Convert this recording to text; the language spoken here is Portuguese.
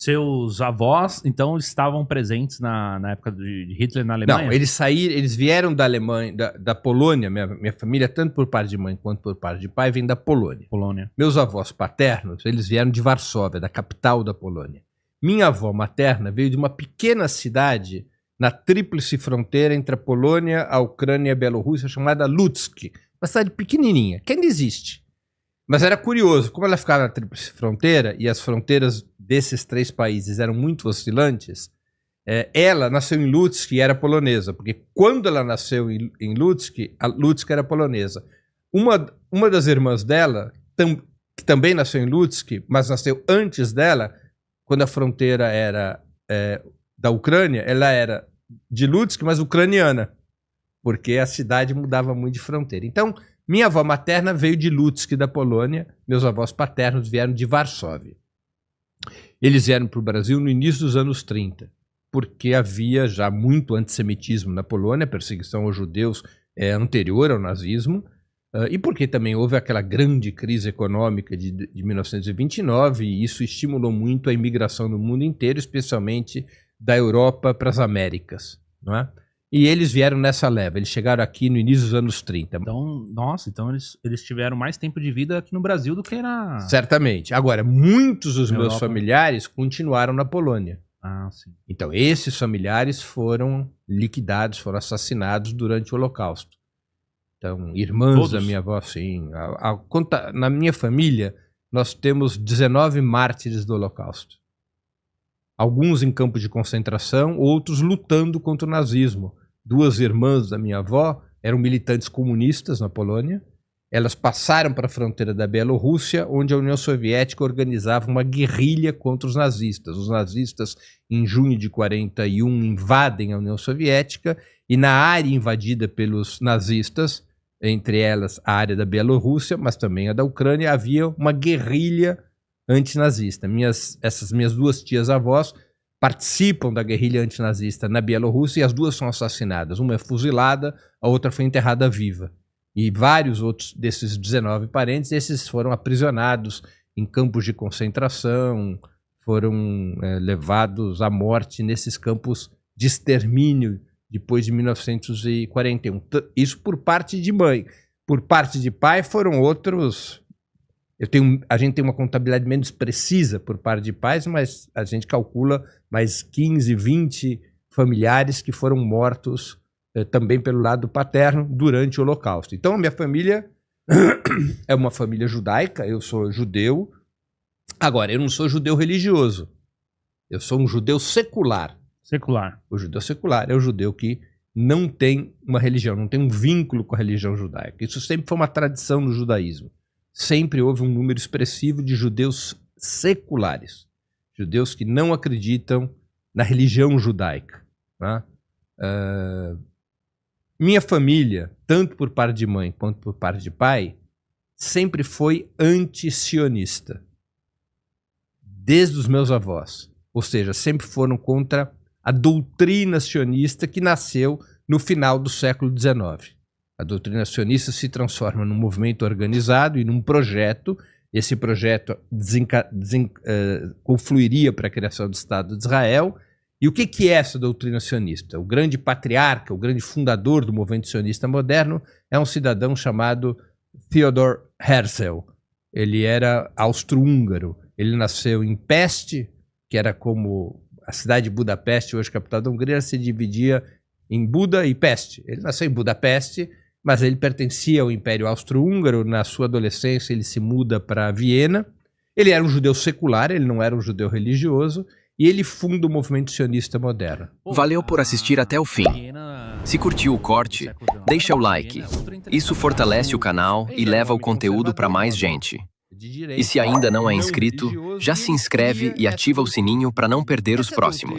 Seus avós, então, estavam presentes na época de Hitler na Alemanha? Não, eles vieram da Alemanha, da Polônia. Minha família, tanto por parte de mãe quanto por parte de pai, vem da Polônia. Meus avós paternos, eles vieram de Varsóvia, da capital da Polônia. Minha avó materna veio de uma pequena cidade na tríplice fronteira entre a Polônia, a Ucrânia e a Bielorrússia, chamada Lutsk. Uma cidade pequenininha, que ainda existe. Mas era curioso, como ela ficava na tríplice fronteira, e as fronteiras desses 3 países eram muito oscilantes, ela nasceu em Lutsk e era polonesa, porque quando ela nasceu em Lutsk, a Lutsk era polonesa. Uma das irmãs dela, que também nasceu em Lutsk, mas nasceu antes dela, quando a fronteira era da Ucrânia, ela era de Lutsk, mas ucraniana, porque a cidade mudava muito de fronteira. Então, minha avó materna veio de Lutsk, da Polônia, meus avós paternos vieram de Varsóvia. Eles vieram para o Brasil no início dos anos 30, porque havia já muito antissemitismo na Polônia, a perseguição aos judeus anterior ao nazismo, e porque também houve aquela grande crise econômica de 1929, e isso estimulou muito a imigração no mundo inteiro, especialmente da Europa para as Américas, não é? E eles vieram nessa leva, eles chegaram aqui no início dos anos 30. Então, nossa, então eles tiveram mais tempo de vida aqui no Brasil do que na... Certamente. Agora, muitos dos meus familiares continuaram na Polônia. Ah, sim. Então, esses familiares foram liquidados, foram assassinados durante o Holocausto. Então, irmãs da minha avó, sim. Na minha família, nós temos 19 mártires do Holocausto. Alguns em campos de concentração, outros lutando contra o nazismo. 2 irmãs da minha avó eram militantes comunistas na Polônia. Elas passaram para a fronteira da Bielorrússia, onde a União Soviética organizava uma guerrilha contra os nazistas. Os nazistas, em junho de 41, invadem a União Soviética, e na área invadida pelos nazistas, entre elas a área da Bielorrússia, mas também a da Ucrânia, havia uma guerrilha antinazista. Essas minhas 2 tias-avós participam da guerrilha antinazista na Bielorrússia, e as 2 são assassinadas. Uma é fuzilada, a outra foi enterrada viva. E vários outros desses 19 parentes, esses foram aprisionados em campos de concentração, foram levados à morte nesses campos de extermínio depois de 1941. Isso por parte de mãe. Por parte de pai foram outros... A gente tem uma contabilidade menos precisa por parte de pais, mas a gente calcula mais 15, 20 familiares que foram mortos também pelo lado paterno durante o Holocausto. Então, a minha família é uma família judaica, eu sou judeu. Agora, eu não sou judeu religioso, eu sou um judeu secular. Secular. O judeu secular é o judeu que não tem uma religião, não tem um vínculo com a religião judaica. Isso sempre foi uma tradição no judaísmo. Sempre houve um número expressivo de judeus seculares, judeus que não acreditam na religião judaica, né? Minha família, tanto por parte de mãe quanto por parte de pai, sempre foi anti-sionista, desde os meus avós. Ou seja, sempre foram contra a doutrina sionista que nasceu no final do século XIX. A doutrina sionista se transforma num movimento organizado e num projeto. Esse projeto confluiria para a criação do Estado de Israel. E o que é essa doutrina sionista? O grande patriarca, o grande fundador do movimento sionista moderno é um cidadão chamado Theodor Herzl. Ele era austro-húngaro. Ele nasceu em Peste, que era como a cidade de Budapeste, hoje capital da Hungria, se dividia em Buda e Peste. Ele nasceu em Budapeste, mas ele pertencia ao Império Austro-Húngaro. Na sua adolescência ele se muda para Viena. Ele era um judeu secular, ele não era um judeu religioso, e ele funda o movimento sionista moderno. Valeu por assistir até o fim. Se curtiu o corte, deixa o like. Isso fortalece o canal e leva o conteúdo para mais gente. E se ainda não é inscrito, já se inscreve e ativa o sininho para não perder os próximos.